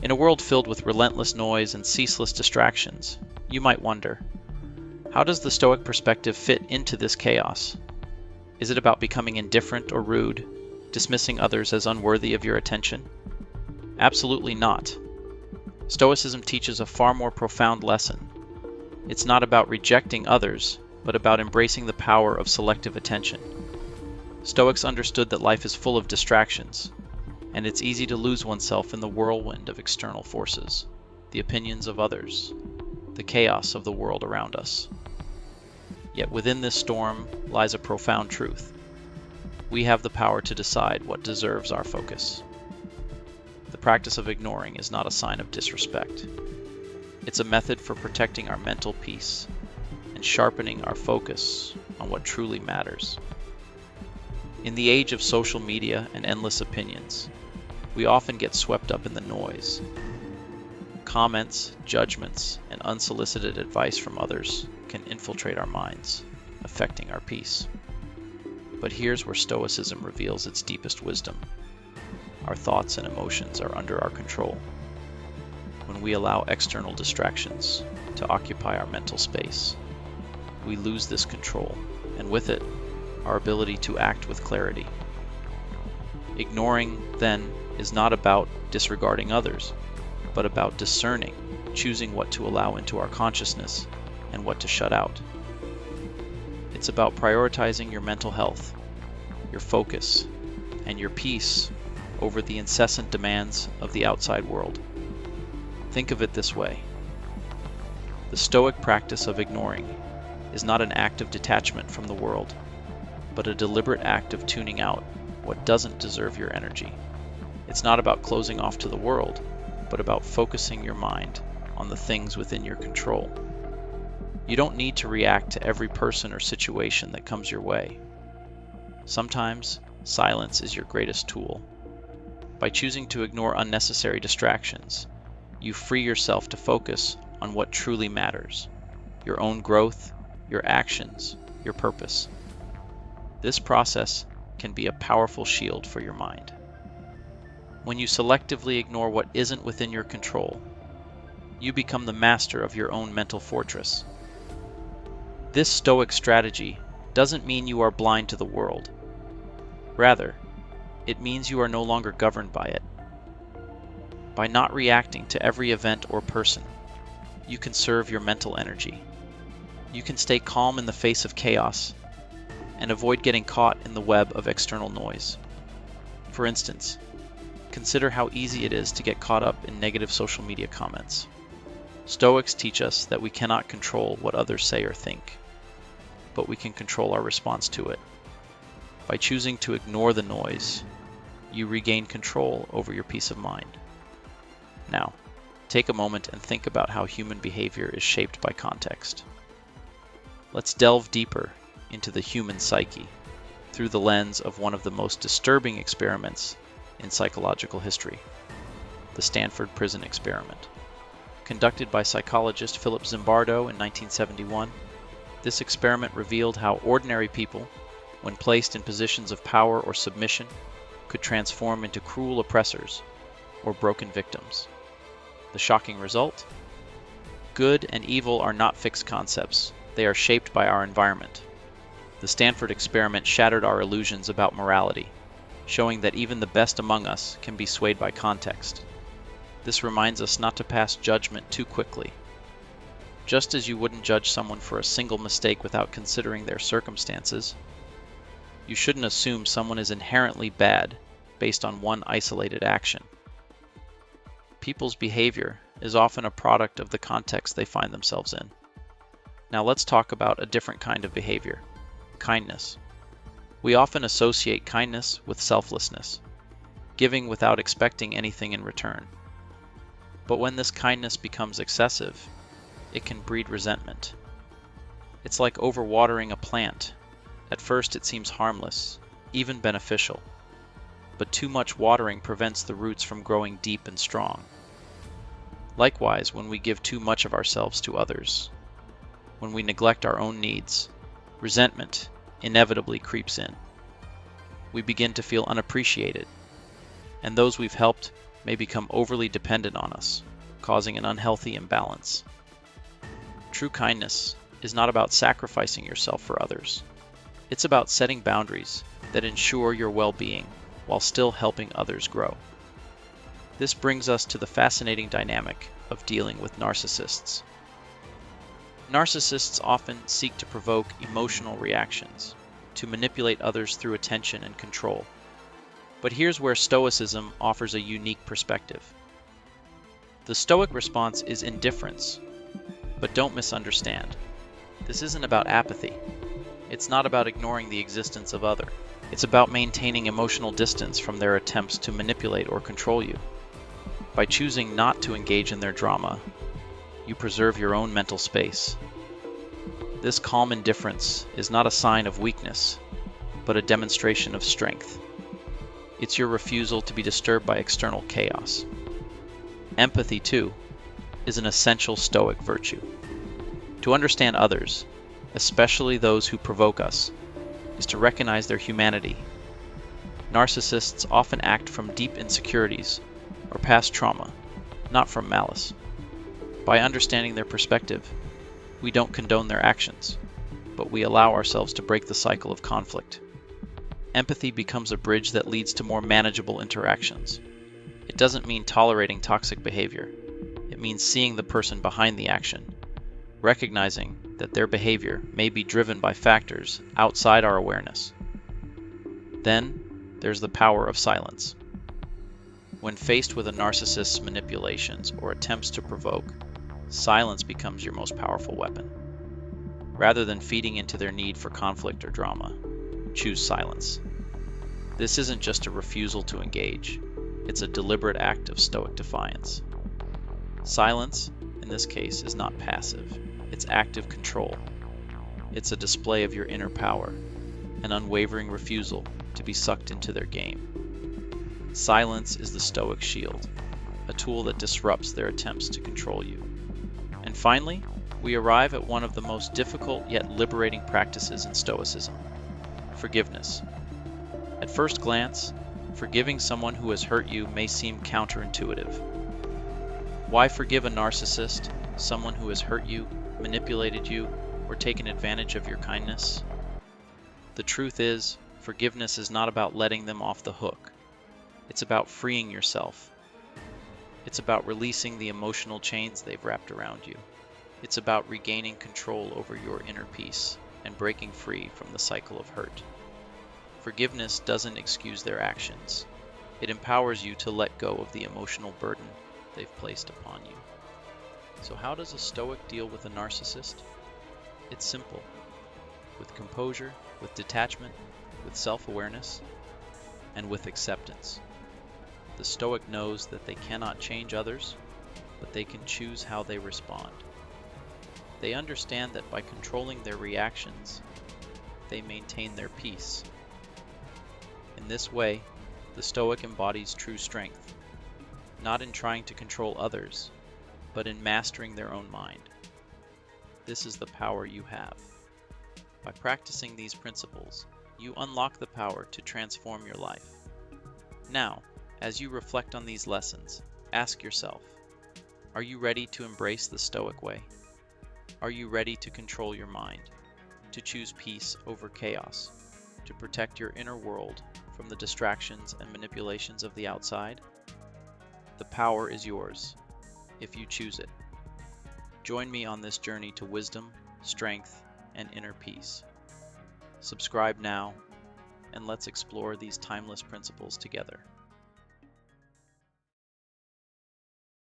In a world filled with relentless noise and ceaseless distractions, you might wonder, how does the Stoic perspective fit into this chaos? Is it about becoming indifferent or rude, dismissing others as unworthy of your attention? Absolutely not. Stoicism teaches a far more profound lesson. It's not about rejecting others, but about embracing the power of selective attention. Stoics understood that life is full of distractions, and it's easy to lose oneself in the whirlwind of external forces, the opinions of others, the chaos of the world around us. Yet within this storm lies a profound truth. We have the power to decide what deserves our focus. The practice of ignoring is not a sign of disrespect. It's a method for protecting our mental peace and sharpening our focus on what truly matters. In the age of social media and endless opinions, we often get swept up in the noise. Comments, judgments, and unsolicited advice from others can infiltrate our minds, affecting our peace. But here's where Stoicism reveals its deepest wisdom. Our thoughts and emotions are under our control. When we allow external distractions to occupy our mental space, we lose this control, and with it, our ability to act with clarity. Ignoring, then, is not about disregarding others, but about discerning, choosing what to allow into our consciousness and what to shut out. It's about prioritizing your mental health, your focus, and your peace over the incessant demands of the outside world. Think of it this way. The Stoic practice of ignoring is not an act of detachment from the world, but a deliberate act of tuning out what doesn't deserve your energy. It's not about closing off to the world, but about focusing your mind on the things within your control. You don't need to react to every person or situation that comes your way. Sometimes, silence is your greatest tool. By choosing to ignore unnecessary distractions, you free yourself to focus on what truly matters: your own growth, your actions, your purpose. This process can be a powerful shield for your mind. When you selectively ignore what isn't within your control, you become the master of your own mental fortress. This Stoic strategy doesn't mean you are blind to the world. Rather, it means you are no longer governed by it. By not reacting to every event or person, you conserve your mental energy. You can stay calm in the face of chaos and avoid getting caught in the web of external noise. For instance, consider how easy it is to get caught up in negative social media comments. Stoics teach us that we cannot control what others say or think, but we can control our response to it. By choosing to ignore the noise, you regain control over your peace of mind. Now, take a moment and think about how human behavior is shaped by context. Let's delve deeper into the human psyche through the lens of one of the most disturbing experiments in psychological history, the Stanford Prison Experiment. Conducted by psychologist Philip Zimbardo in 1971, this experiment revealed how ordinary people, when placed in positions of power or submission, could transform into cruel oppressors or broken victims. The shocking result? Good and evil are not fixed concepts. They are shaped by our environment. The Stanford experiment shattered our illusions about morality, showing that even the best among us can be swayed by context. This reminds us not to pass judgment too quickly. Just as you wouldn't judge someone for a single mistake without considering their circumstances, you shouldn't assume someone is inherently bad based on one isolated action. People's behavior is often a product of the context they find themselves in. Now let's talk about a different kind of behavior: kindness. We often associate kindness with selflessness, giving without expecting anything in return. But when this kindness becomes excessive, it can breed resentment. It's like overwatering a plant. At first it seems harmless, even beneficial. But too much watering prevents the roots from growing deep and strong. Likewise, when we give too much of ourselves to others, when we neglect our own needs, resentment inevitably creeps in. We begin to feel unappreciated, and those we've helped may become overly dependent on us, causing an unhealthy imbalance. True kindness is not about sacrificing yourself for others. It's about setting boundaries that ensure your well-being while still helping others grow. This brings us to the fascinating dynamic of dealing with narcissists. Narcissists often seek to provoke emotional reactions, to manipulate others through attention and control. But here's where Stoicism offers a unique perspective. The Stoic response is indifference, but don't misunderstand. This isn't about apathy. It's not about ignoring the existence of others. It's about maintaining emotional distance from their attempts to manipulate or control you. By choosing not to engage in their drama, you preserve your own mental space. This calm indifference is not a sign of weakness, but a demonstration of strength. It's your refusal to be disturbed by external chaos. Empathy, too, is an essential Stoic virtue. To understand others, especially those who provoke us, is to recognize their humanity. Narcissists often act from deep insecurities or past trauma, not from malice. By understanding their perspective, we don't condone their actions, but we allow ourselves to break the cycle of conflict. Empathy becomes a bridge that leads to more manageable interactions. It doesn't mean tolerating toxic behavior. It means seeing the person behind the action, recognizing that their behavior may be driven by factors outside our awareness. Then, there's the power of silence. When faced with a narcissist's manipulations or attempts to provoke, silence becomes your most powerful weapon. Rather than feeding into their need for conflict or drama, choose silence. This isn't just a refusal to engage, it's a deliberate act of Stoic defiance. Silence, in this case, is not passive, it's active control. It's a display of your inner power, an unwavering refusal to be sucked into their game. Silence is the Stoic shield, a tool that disrupts their attempts to control you. And finally, we arrive at one of the most difficult yet liberating practices in Stoicism: forgiveness. At first glance, forgiving someone who has hurt you may seem counterintuitive. Why forgive a narcissist, someone who has hurt you, manipulated you, or taken advantage of your kindness? The truth is, forgiveness is not about letting them off the hook. It's about freeing yourself. It's about releasing the emotional chains they've wrapped around you. It's about regaining control over your inner peace and breaking free from the cycle of hurt. Forgiveness doesn't excuse their actions. It empowers you to let go of the emotional burden they've placed upon you. So how does a Stoic deal with a narcissist? It's simple. With composure, with detachment, with self-awareness, and with acceptance. The Stoic knows that they cannot change others, but they can choose how they respond. They understand that by controlling their reactions, they maintain their peace. In this way, the Stoic embodies true strength, not in trying to control others, but in mastering their own mind. This is the power you have. By practicing these principles, you unlock the power to transform your life. Now, as you reflect on these lessons, ask yourself, are you ready to embrace the Stoic way? Are you ready to control your mind, to choose peace over chaos, to protect your inner world from the distractions and manipulations of the outside? The power is yours, if you choose it. Join me on this journey to wisdom, strength, and inner peace. Subscribe now, and let's explore these timeless principles together.